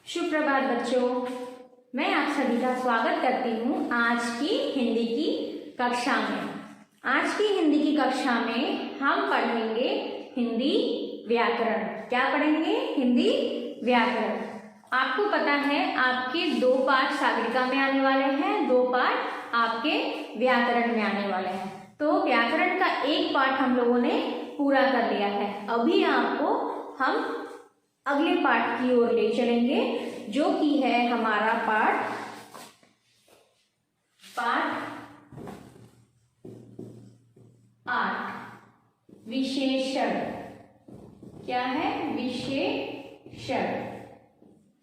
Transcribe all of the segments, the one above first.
सुप्रभात बच्चों, मैं आप सभी का स्वागत करती हूँ आज की हिंदी की कक्षा में। आज की हिंदी की कक्षा में हम पढ़ेंगे हिंदी व्याकरण। क्या पढ़ेंगे? हिंदी व्याकरण। आपको पता है आपके 2 पाठ सागरिका में आने वाले हैं, 2 पाठ आपके व्याकरण में आने वाले हैं। तो व्याकरण का एक पाठ हम लोगों ने पूरा कर लिया है। अभी आपको हम अगले पाठ की ओर ले चलेंगे, जो कि है हमारा पाठ 8 विशेषण। क्या है? विशेषण,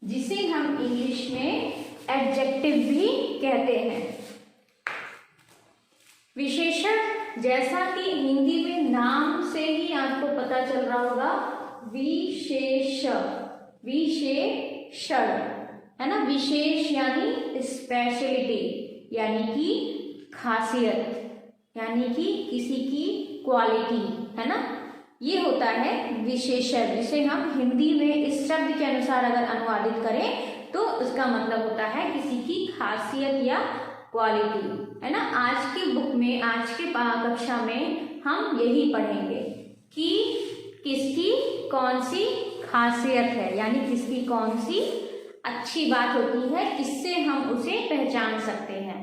जिसे हम इंग्लिश में एडजेक्टिव भी कहते हैं। विशेषण जैसा कि हिंदी में नाम से ही आपको पता चल रहा होगा, विशेषण है ना। विशेष यानी स्पेशलिटी, यानी कि खासियत, यानी कि किसी की क्वालिटी, है ना। ये होता है विशेषण, जिसे हम हिंदी में इस शब्द के अनुसार अगर अनुवादित करें तो उसका मतलब होता है किसी की खासियत या क्वालिटी, है ना। आज की बुक में, आज के कक्षा में हम यही पढ़ेंगे कि किसकी कौन सी खासियत है, यानी किसकी कौन सी अच्छी बात होती है, किससे हम उसे पहचान सकते हैं।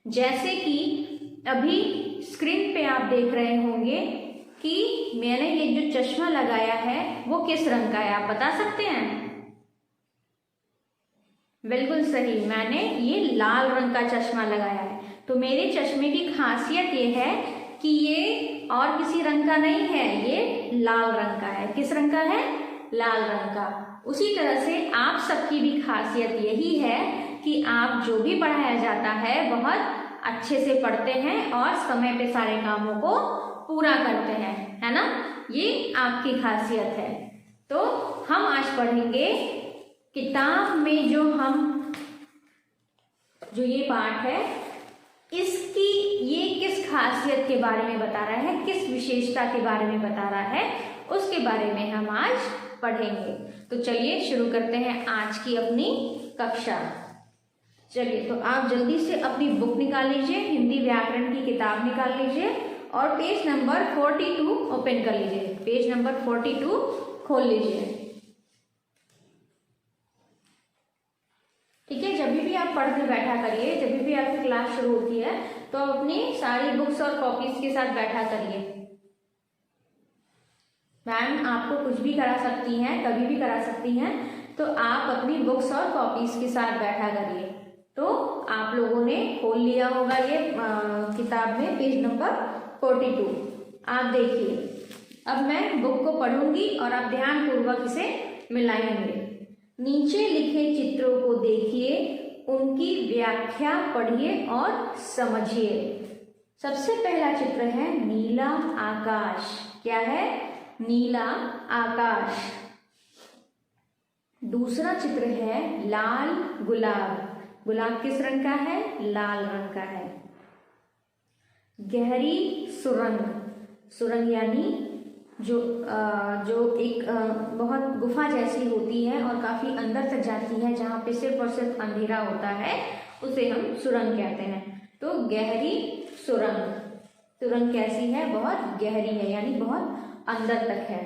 जैसे कि अभी स्क्रीन पे आप देख रहे होंगे कि मैंने ये जो चश्मा लगाया है वो किस रंग का है, आप बता सकते हैं? बिल्कुल सही, मैंने ये लाल रंग का चश्मा लगाया है। तो मेरे चश्मे की खासियत ये है कि ये और किसी रंग का नहीं है, ये लाल रंग का है। किस रंग का है? लाल रंग का। उसी तरह से आप सबकी भी खासियत यही है कि आप जो भी पढ़ाया जाता है बहुत अच्छे से पढ़ते हैं और समय पे सारे कामों को पूरा करते हैं, है ना। ये आपकी खासियत है। तो हम आज पढ़ेंगे किताब में जो ये पाठ है, इसकी ये किस खासियत के बारे में बता रहा है, किस विशेषता के बारे में बता रहा है, उसके बारे में हम आज पढ़ेंगे। तो चलिए शुरू करते हैं आज की अपनी कक्षा। चलिए, तो आप जल्दी से अपनी बुक निकाल लीजिए, हिंदी व्याकरण की किताब निकाल लीजिए और पेज नंबर 42 ओपन कर लीजिए। पेज नंबर 42 खोल लीजिए। ठीक है, जब भी आप पढ़ने बैठा करिए, जब भी आपकी क्लास शुरू होती है तो अपनी सारी बुक्स और कॉपीज के साथ बैठा करिए। मैम आपको कुछ भी करा सकती हैं, कभी भी करा सकती हैं, तो आप अपनी बुक्स और कॉपीज के साथ बैठा करिए। तो आप लोगों ने खोल लिया होगा ये किताब में पेज नंबर 42। आप देखिए, अब मैं बुक को पढ़ूंगी और आप ध्यान पूर्वक इसे मिलाएंगे। नीचे लिखे चित्रों को देखिए, उनकी व्याख्या पढ़िए और समझिए। सबसे पहला चित्र है नीला आकाश। क्या है? नीला आकाश। दूसरा चित्र है लाल गुलाब। गुलाब किस रंग का है? लाल रंग का है। गहरी सुरंग। सुरंग यानी जो एक बहुत गुफा जैसी होती है और काफी अंदर तक जाती है, जहाँ पे सिर्फ और सिर्फ अंधेरा होता है, उसे हम सुरंग कहते हैं। तो गहरी सुरंग। सुरंग कैसी है? बहुत गहरी है, यानी बहुत अंदर तक है।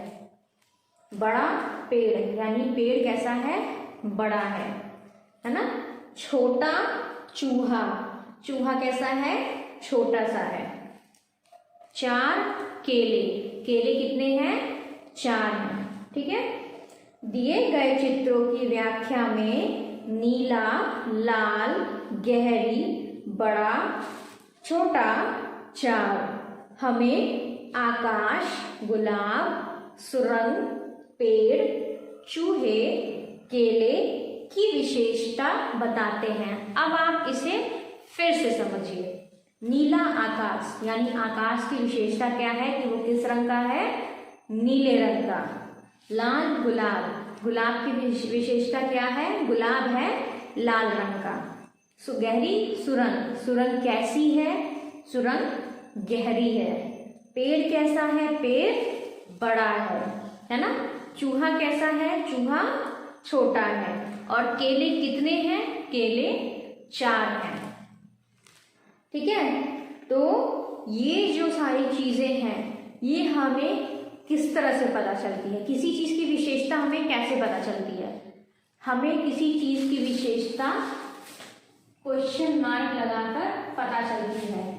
बड़ा पेड़, यानी पेड़ कैसा है? बड़ा है ना। छोटा चूहा। चूहा कैसा है? छोटा सा है। 4 केले। केले कितने हैं? 4 हैं। ठीक है। दिए गए चित्रों की व्याख्या में नीला, लाल, गहरी, बड़ा, छोटा, 4 हमें आकाश, गुलाब, सुरंग, पेड़, चूहे, केले की विशेषता बताते हैं। अब आप इसे फिर से समझिए। नीला आकाश, यानी आकाश की विशेषता क्या है कि वो किस रंग का है? नीले रंग का। लाल गुलाब। गुलाब की विशेषता क्या है? गुलाब है लाल रंग का। गहरी सुरंग। सुरंग कैसी है? सुरंग गहरी है। पेड़ कैसा है? पेड़ बड़ा है ना। चूहा कैसा है? चूहा छोटा है। और केले कितने हैं? केले 4 हैं। ठीक है, तो ये जो सारी चीजें हैं ये हमें किस तरह से पता चलती है? किसी चीज की विशेषता हमें कैसे पता चलती है? हमें किसी चीज की विशेषता क्वेश्चन मार्क लगाकर पता चलती है।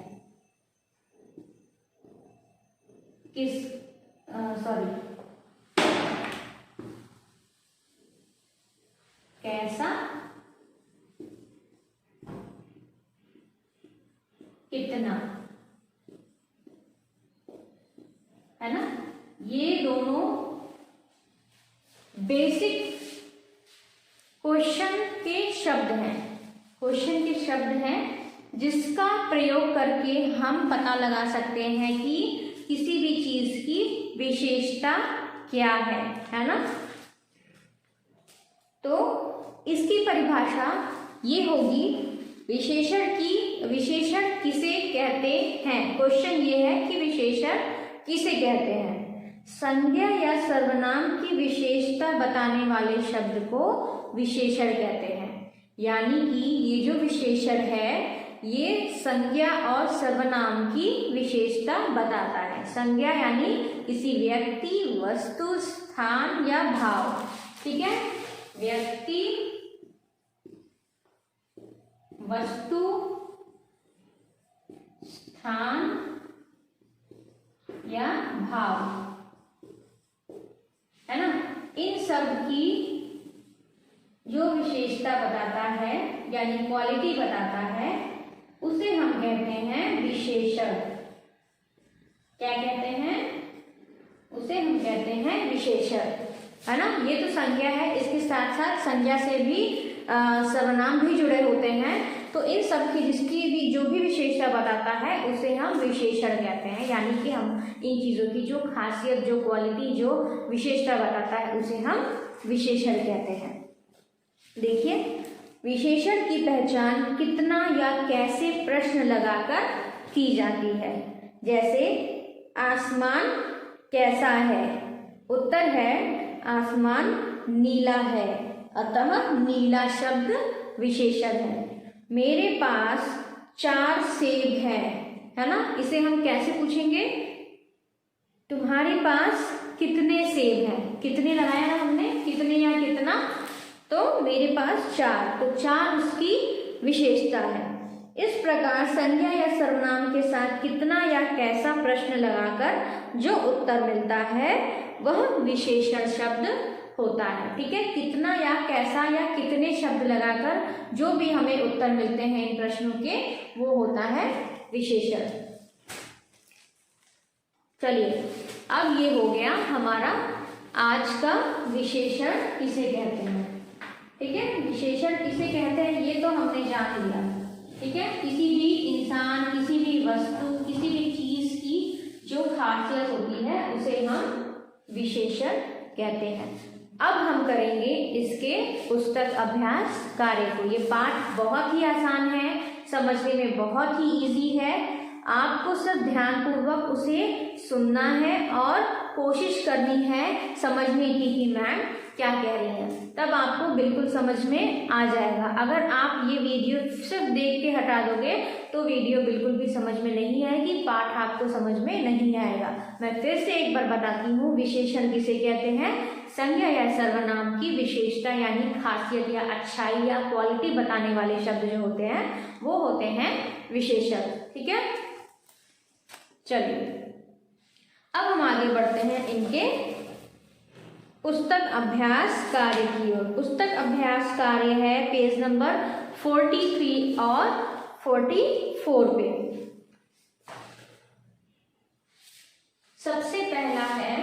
कैसा, कितना, है ना? ये दोनों बेसिक क्वेश्चन के शब्द हैं। क्वेश्चन के शब्द हैं जिसका प्रयोग करके हम पता लगा सकते हैं कि किसी भी चीज की विशेषता क्या है ना? तो इसकी परिभाषा ये होगी, विशेषण किसे कहते हैं? क्वेश्चन ये है कि विशेषण किसे कहते हैं? संज्ञा या सर्वनाम की विशेषता बताने वाले शब्द को विशेषण कहते हैं। यानी कि ये जो विशेषण है ये संज्ञा और सर्वनाम की विशेषता बताता है। संज्ञा यानी किसी व्यक्ति, वस्तु, स्थान या भाव। ठीक है, व्यक्ति, वस्तु, स्थान या भाव, है ना? इन सब की जो विशेषता बताता है यानी क्वालिटी बताता है उसे हम कहते हैं विशेषण। क्या कहते हैं? उसे हम कहते हैं विशेषण, है ना? ये तो संज्ञा है, इसके साथ साथ संज्ञा से भी सर्वनाम भी जुड़े होते हैं। तो इन सब की जिसकी भी जो भी विशेषता बताता है उसे हम विशेषण कहते हैं। यानी कि हम इन चीजों की जो खासियत, जो क्वालिटी, जो विशेषता बताता है उसे हम विशेषण कहते हैं। देखिए, विशेषण की पहचान कितना या कैसे प्रश्न लगाकर की जाती है। जैसे आसमान कैसा है? उत्तर है आसमान नीला है, अतः नीला शब्द विशेषण है। मेरे पास 4 सेब है ना? इसे हम कैसे पूछेंगे? तुम्हारे पास कितने सेब हैं? कितने लगाया ना हमने, कितने या कितना? तो मेरे पास 4, तो 4 उसकी विशेषता है। इस प्रकार संज्ञा या सर्वनाम के साथ कितना या कैसा प्रश्न लगाकर जो उत्तर मिलता है वह विशेषण शब्द होता है। ठीक है, कितना या कैसा या कितने शब्द लगाकर जो भी हमें उत्तर मिलते हैं इन प्रश्नों के वो होता है विशेषण। चलिए, अब ये हो गया हमारा आज का विशेषण किसे कहते हैं। ठीक है, विशेषण किसे कहते हैं ये तो हमने जान लिया। ठीक है, किसी भी इंसान, किसी भी वस्तु, किसी भी चीज की जो खासियत होती है उसे हम विशेषण कहते हैं। अब हम करेंगे इसके पुस्तक अभ्यास कार्य को। ये पाठ बहुत ही आसान है, समझने में बहुत ही इजी है। आपको सिर्फ ध्यानपूर्वक उसे सुनना है और कोशिश करनी है समझने की कि मैम क्या कह रही हैं, तब आपको बिल्कुल समझ में आ जाएगा। अगर आप ये वीडियो सिर्फ देख के हटा दोगे तो वीडियो बिल्कुल भी समझ में नहीं आएगी, पाठ आपको समझ में नहीं आएगा। मैं फिर से एक बार बताती हूँ, विशेषण किसे कहते हैं? संज्ञा या सर्वनाम की विशेषता यानी खासियत या अच्छाई या क्वालिटी बताने वाले शब्द जो होते हैं वो होते हैं विशेषण। ठीक है, चलिए अब हम आगे बढ़ते हैं इनके पुस्तक अभ्यास कार्य की ओर। पुस्तक अभ्यास कार्य है पेज नंबर 43 और 44 पे। सबसे पहला है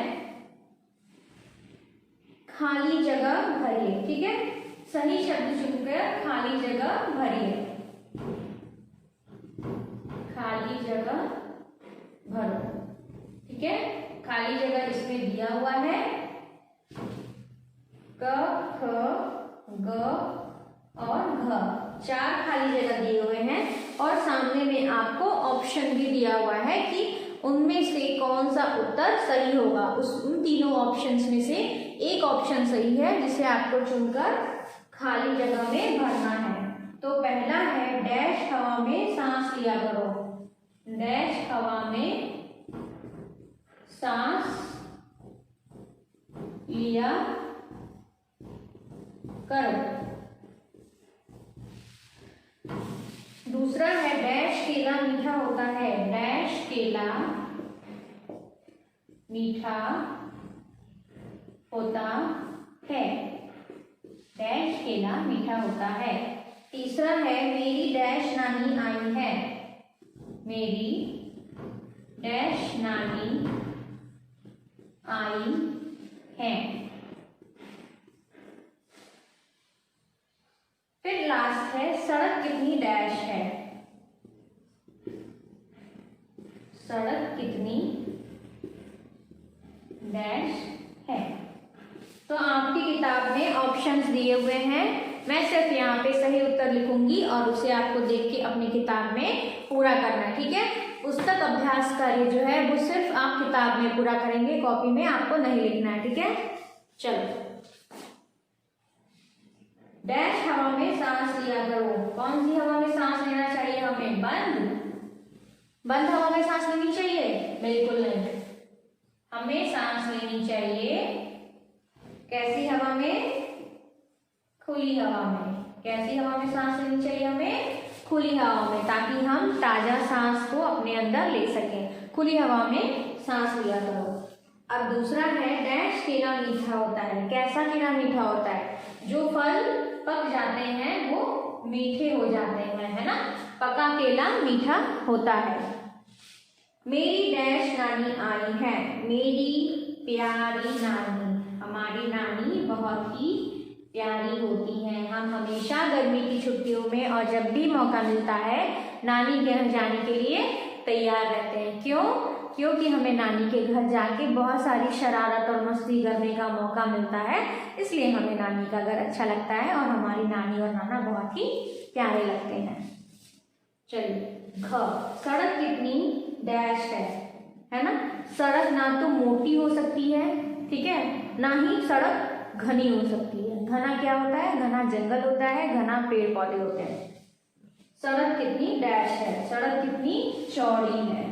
खाली जगह भरिए। ठीक है, सही शब्द चुनकर खाली जगह भरिए। खाली जगह भरो। ठीक है, खाली जगह इसमें दिया हुआ है क, ख, ग और घ। 4 खाली जगह दिए हुए हैं और सामने में आपको ऑप्शन भी दिया हुआ है कि उनमें से कौन सा उत्तर सही होगा। उन तीनों ऑप्शंस में से एक ऑप्शन सही है जिसे आपको चुनकर खाली जगह में भरना है। तो पहला है डैश हवा में सांस लिया करो, डैश हवा में सांस लिया करो। दूसरा है डैश केला मीठा होता है, डैश केला मीठा होता है, डैश केला मीठा होता है। तीसरा है मेरी डैश नानी आई है, मेरी डैश नानी आई है। फिर लास्ट है सड़क कितनी डैश है, सड़क कितनी डैश है। तो आपकी किताब में ऑप्शंस दिए हुए हैं, मैं सिर्फ यहाँ पे सही उत्तर लिखूंगी और उसे आपको देख के अपनी किताब में पूरा करना है, ठीक है। पुस्तक अभ्यास कार्य जो है वो सिर्फ आप किताब में पूरा करेंगे, कॉपी में आपको नहीं लिखना है, ठीक है। चलो, डैश हवा में सांस लिया करो, कौन सी हवा में सांस लेना चाहिए हमें, बंद हवा में सांस लेनी चाहिए, बिल्कुल नहीं, हमें सांस लेनी चाहिए कैसी हवा में, खुली हवा में। कैसी हवा में सांस लेनी चाहिए हमें, खुली हवा में, ताकि हम ताजा सांस को अपने अंदर ले सकें। खुली हवा में सांस लिया करो। अब दूसरा है डैश केला मीठा होता है, कैसा केला मीठा होता है, जो फल पक जाते हैं वो मीठे हो जाते हैं, है ना, पका केला मीठा होता है। मेरी डैश नानी आई है, मेरी प्यारी नानी, हमारी नानी बहुत ही प्यारी होती हैं। हम हमेशा गर्मी की छुट्टियों में और जब भी मौका मिलता है नानी के घर जाने के लिए तैयार रहते हैं। क्यों? क्योंकि हमें नानी के घर जाके बहुत सारी शरारत और मस्ती करने का मौका मिलता है, इसलिए हमें नानी का घर अच्छा लगता है और हमारी नानी और नाना बहुत ही प्यारे लगते हैं। चलिए, सड़क कितनी डैश है ना। सड़क ना तो मोटी हो सकती है, ठीक है, ना ही सड़क घनी हो सकती है। घना क्या होता है, घना जंगल होता है, घना पेड़ पौधे होते हैं। सड़क कितनी डैश है, सड़क कितनी चौड़ी है,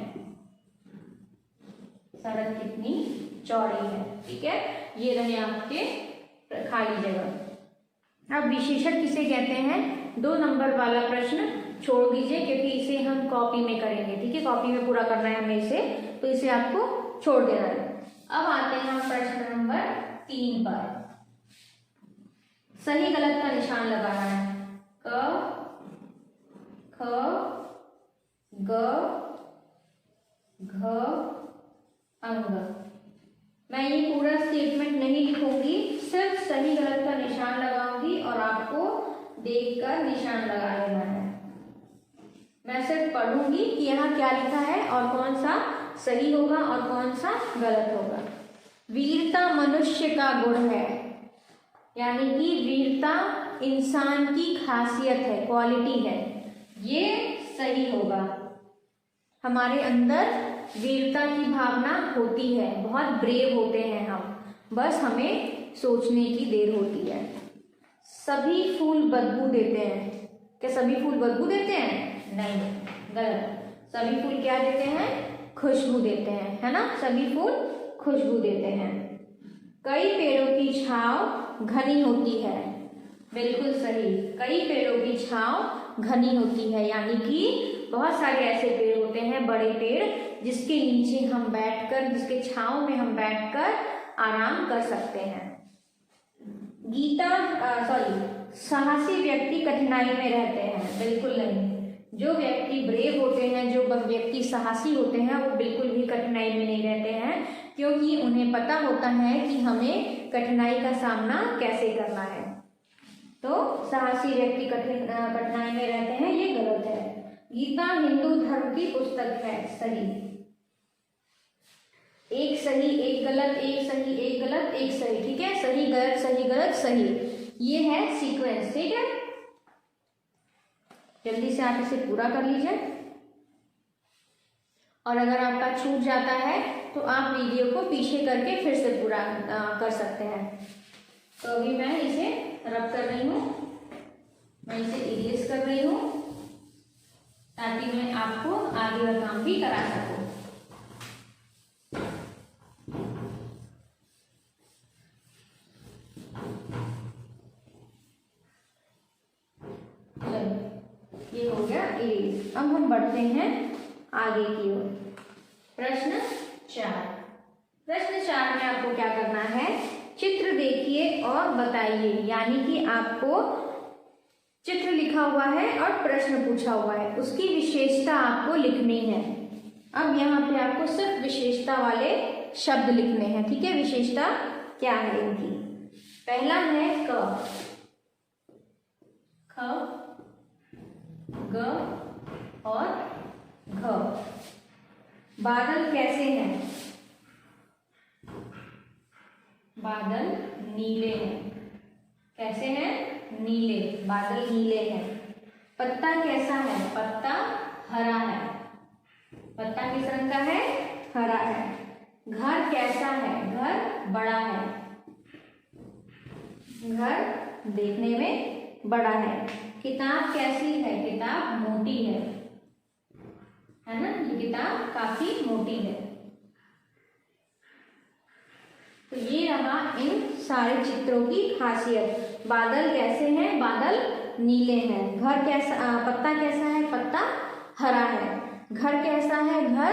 सड़क कितनी चौड़ी है, ठीक है। ये रहे आपके खाली जगह। अब विशेषण किसे कहते हैं, 2 नंबर वाला प्रश्न छोड़ दीजिए क्योंकि इसे हम कॉपी में करेंगे, ठीक है, कॉपी में पूरा करना है हमें इसे, तो इसे आपको छोड़ देना है। अब आते हैं हम प्रश्न नंबर 3 पर। सही गलत का निशान लगाना है, क ख ग घ अंग। मैं ये पूरा स्टेटमेंट नहीं लिखूंगी, सिर्फ सही गलत का निशान लगाऊंगी और आपको देखकर निशान लगा लेना है। मैं सिर्फ पढ़ूंगी कि यहाँ क्या लिखा है और कौन सा सही होगा और कौन सा गलत होगा। वीरता मनुष्य का गुण है, यानी कि वीरता इंसान की खासियत है, क्वालिटी है, ये सही होगा। हमारे अंदर वीरता की भावना होती है, बहुत ब्रेव होते हैं हम, बस हमें सोचने की देर होती है। सभी फूल बदबू देते हैं, क्या सभी फूल बदबू देते हैं? नहीं, गलत। सभी फूल क्या देते हैं? खुशबू देते हैं, है ना, सभी फूल खुशबू देते हैं। कई पेड़ों की छांव घनी होती है, बिल्कुल सही, कई पेड़ों की छांव घनी होती है, यानी कि बहुत सारे ऐसे पेड़ होते हैं, बड़े पेड़, जिसके नीचे हम बैठकर, जिसके छांव में हम बैठकर आराम कर सकते हैं। साहसी व्यक्ति कठिनाई में रहते हैं, बिल्कुल नहीं। जो व्यक्ति ब्रेव होते हैं, जो व्यक्ति साहसी होते हैं, वो बिल्कुल भी कठिनाई में नहीं रहते हैं, क्योंकि उन्हें पता होता है कि हमें कठिनाई का सामना कैसे करना है। तो साहसी व्यक्ति कठिनाई में रहते हैं, ये गलत है। गीता हिंदू धर्म की पुस्तक है, सही। एक सही एक गलत, एक सही एक गलत, एक सही, ठीक है, सही गलत सही गलत सही, ये है सीक्वेंस, ठीक है। जल्दी से आप इसे पूरा कर लीजिए। और अगर आपका छूट जाता है तो आप वीडियो को पीछे करके फिर से पूरा कर सकते हैं। तो अभी मैं इसे रब कर रही हूँ, मैं इसे इरेज कर रही हूँ ताकि मैं आपको आगे का काम भी करा सकूँ। ये हो गया इरेज। अब हम बढ़ते हैं आगे की ओर। प्रश्न 4। प्रश्न 4 में आपको क्या करना है, चित्र देखिए और बताइए, यानी कि आपको चित्र लिखा हुआ है और प्रश्न पूछा हुआ है, उसकी विशेषता आपको लिखनी है। अब यहाँ पे आपको सिर्फ विशेषता वाले शब्द लिखने हैं, ठीक है। विशेषता क्या है इनकी? पहला है क, ख, ग और घ। बादल कैसे हैं? बादल नीले हैं। कैसे हैं? नीले। बादल नीले हैं। पत्ता कैसा है? पत्ता हरा है। पत्ता किस रंग का है? हरा है। घर कैसा है? घर बड़ा है। घर देखने में बड़ा है। किताब कैसी है? किताब मोटी है ना, ये किताब काफी मोटी है। तो ये रहा इन सारे चित्रों की खासियत। बादल कैसे हैं? बादल नीले हैं। घर कैसा, पत्ता कैसा है? पत्ता हरा है। घर कैसा है? घर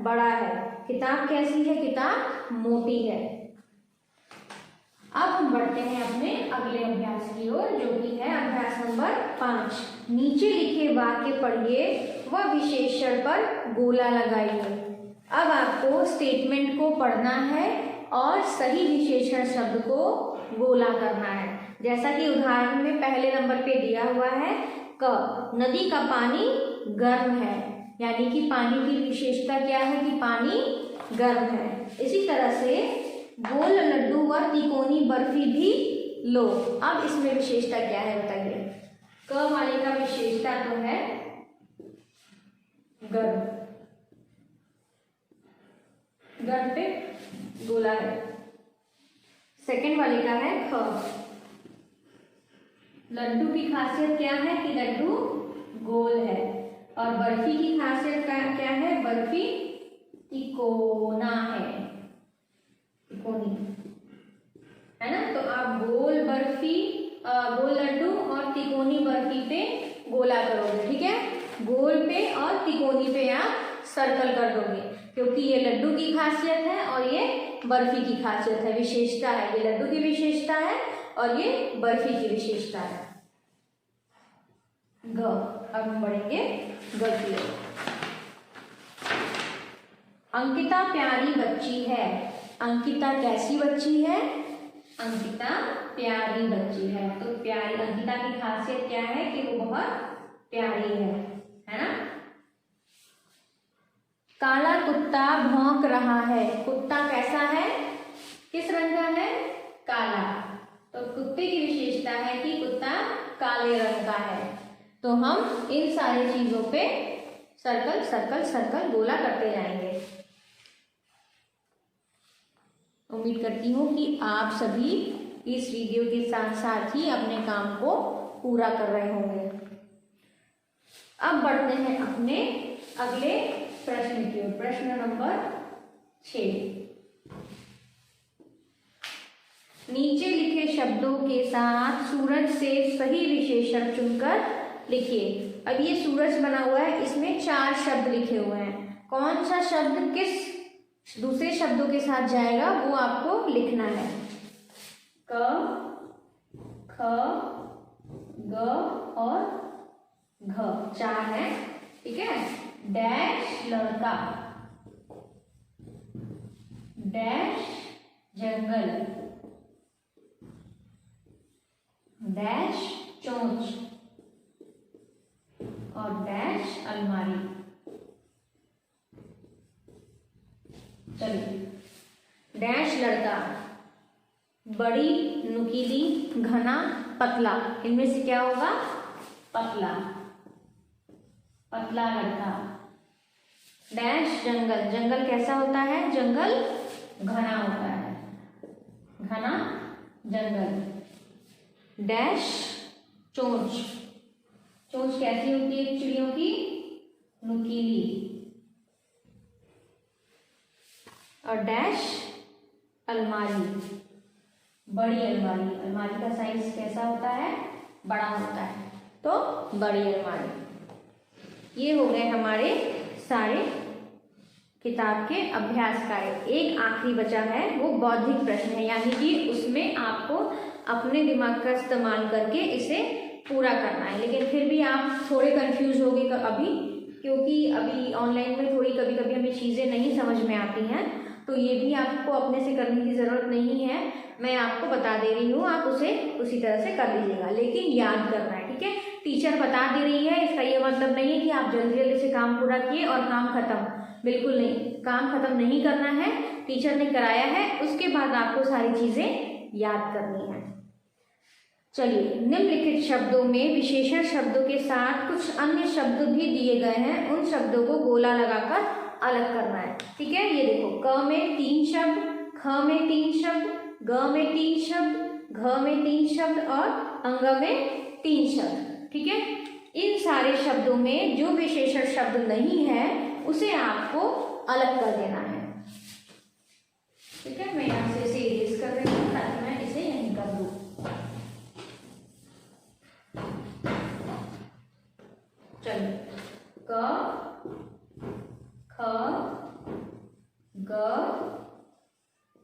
बड़ा है। किताब कैसी है? किताब मोटी है। अब हम बढ़ते हैं अपने अगले अभ्यास की ओर, जो कि है अभ्यास नंबर 5। नीचे लिखे वाक्य पढ़िए व विशेषण पर गोला लगाइए। अब आपको स्टेटमेंट को पढ़ना है और सही विशेषण शब्द को गोला करना है। जैसा कि उदाहरण में पहले नंबर पे दिया हुआ है, क, नदी का पानी गर्म है, यानी कि पानी की विशेषता क्या है कि पानी गर्म है। इसी तरह से गोल लड्डू व तिकोनी बर्फी भी लो। अब इसमें विशेषता क्या है बताइए? क वाले का विशेषता तो है गर्म, गर्म पे गोला है। सेकंड वाले का है ख, लड्डू की खासियत क्या है कि लड्डू गोल है। और बर्फी की खासियत क्या है? बर्फी तिकोना है, तिकोनी है ना। तो आप गोल बर्फी, गोल लड्डू और तिकोनी बर्फी पे गोला करोगे, ठीक है। गोल पे और तिकोनी पे आप सर्कल कर दोगे, क्योंकि ये लड्डू की खासियत है और ये बर्फी की खासियत है, विशेषता है। ये लड्डू की विशेषता है और ये बर्फी की विशेषता है। ग, अब हम बढ़ेंगे ग की ओर। अंकिता प्यारी बच्ची है। अंकिता कैसी बच्ची है? अंकिता प्यारी बच्ची है। तो प्यारी, अंकिता की खासियत क्या है कि वो बहुत प्यारी है ना। काला कुत्ता भौंक रहा है। कुत्ता कैसा है? किस रंग का है? काला। तो कुत्ते की विशेषता है कि कुत्ता काले रंग का है। तो हम इन सारी चीजों पे सर्कल सर्कल सर्कल गोला करते जाएंगे। उम्मीद करती हूँ कि आप सभी इस वीडियो के साथ साथ ही अपने काम को पूरा कर रहे होंगे। अब बढ़ते हैं अपने अगले प्रश्न की ओर। प्रश्न नंबर 6। नीचे लिखे शब्दों के साथ सूरज से सही विशेषण चुनकर लिखिए। अब ये सूरज बना हुआ है, इसमें 4 शब्द लिखे हुए हैं। कौन सा शब्द किस दूसरे शब्दों के साथ जाएगा वो आपको लिखना है। क, ख, ग और घ, 4 है, ठीक है। डैश लड़का, डैश जंगल, डैश चोंच और डैश अलमारी। चलिए, डैश लड़का, बड़ी, नुकीली, घना, पतला। इनमें से क्या होगा? पतला, पतला लड़का। डैश जंगल, जंगल कैसा होता है? जंगल घना होता है, घना जंगल। डैश चोंच, चोंच कैसी होती है चिड़ियों की? नुकीली। और डैश अलमारी, बड़ी अलमारी, अलमारी का साइज कैसा होता है? बड़ा होता है, तो बड़ी अलमारी। ये हो गए हमारे सारे किताब के अभ्यास कार्य। एक आखिरी बचा है, वो बौद्धिक प्रश्न है, यानी कि उसमें आपको अपने दिमाग का इस्तेमाल करके इसे पूरा करना है। लेकिन फिर भी आप थोड़े कंफ्यूज होंगे अभी, क्योंकि अभी ऑनलाइन में थोड़ी कभी कभी हमें चीज़ें नहीं समझ में आती हैं, तो ये भी आपको अपने से करने की ज़रूरत नहीं है, मैं आपको बता दे रही हूँ, आप उसे उसी तरह से कर लीजिएगा, लेकिन याद करना है, ठीक है। टीचर बता दे रही है, इसका ये मतलब नहीं है कि आप जल्दी जल्दी से काम पूरा किए और काम खत्म, बिल्कुल नहीं, काम खत्म नहीं करना है। टीचर ने कराया है, उसके बाद आपको सारी चीज़ें याद करनी है। चलिए, निम्नलिखित शब्दों में विशेषण शब्दों के साथ कुछ अन्य शब्द भी दिए गए हैं, उन शब्दों को गोला लगाकर अलग करना है, ठीक है। ये देखो, क में 3 शब्द, ख में 3 शब्द, ग में 3 शब्द, घ में 3 शब्द और अंग में 3 शब्द, ठीक है। इन सारे शब्दों में जो विशेषण शब्द नहीं है उसे आपको अलग कर देना है, ठीक है। मैं यहाँ से इसे इरेज कर रही हूँ ताकि मैं इसे यहीं कर दूँ। चलिए, क, ख, ग,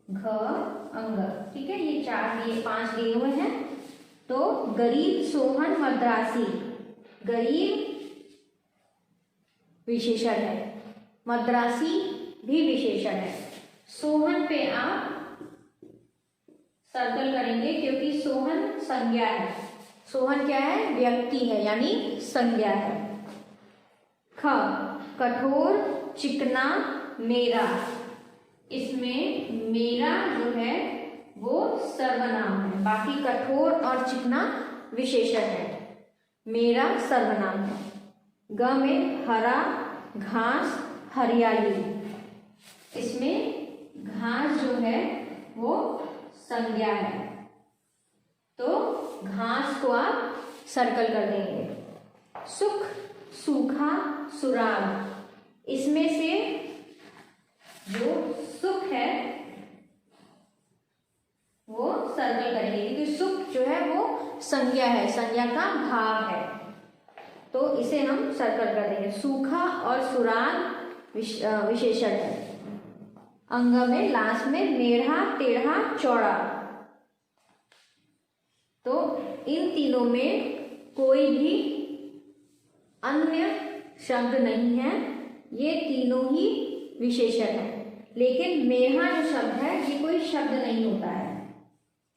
घ, अंग, ठीक है। ये 5 दिए हुए हैं। तो गरीब, सोहन, मद्रासी, गरीब विशेषण है, मद्रासी भी विशेषण है। सोहन पे आप सर्कल करेंगे क्योंकि सोहन संज्ञा है, सोहन क्या है? व्यक्ति है, यानी संज्ञा है। ख, कठोर, चिकना, मेरा, इसमें मेरा जो है वो सर्वनाम है, बाकी कठोर और चिकना विशेषण है, मेरा सर्वनाम है। ग में हरा, घास, हरियाली, इसमें घास जो है वो संज्ञा है, तो घास को आप सर्कल कर देंगे। सुख, सूखा, सुराग, इसमें से जो सुख है वो सर्कल करेंगे क्योंकि सुख जो है वो संज्ञा है, संज्ञा का भाव है, तो इसे हम सर्कल कर देंगे। सूखा और सुराग विशेषण है। अंग में लास्ट में मेढ़ा, टेढ़ा, चौड़ा, तो इन तीनों में कोई भी अन्य शब्द नहीं है, ये तीनों ही विशेषण है। लेकिन मेढ़ा जो शब्द है ये कोई शब्द नहीं होता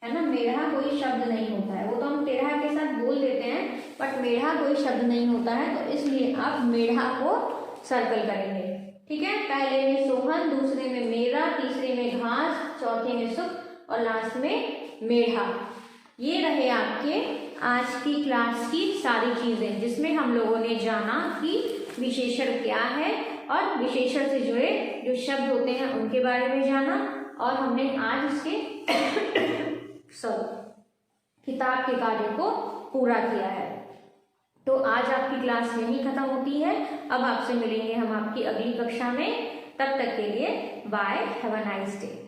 है ना, मेढ़ा कोई शब्द नहीं होता है, वो तो हम टेढ़ा के साथ बोल देते हैं, बट मेढ़ा कोई शब्द नहीं होता है, तो इसलिए आप मेढ़ा को सर्कल करेंगे, ठीक है। पहले में सोहन, दूसरे में मेरा, तीसरे में घास, चौथे में सुख और लास्ट में मेढ़ा। ये रहे आपके आज की क्लास की सारी चीजें, जिसमें हम लोगों ने जाना कि विशेषण क्या है और विशेषण से जुड़े जो शब्द होते हैं उनके बारे में जाना, और हमने आज इसके किताब के कार्य को पूरा किया है। तो आज आपकी क्लास यहीं खत्म होती है। अब आपसे मिलेंगे हम आपकी अगली कक्षा में, तब तक के लिए bye, have a nice day.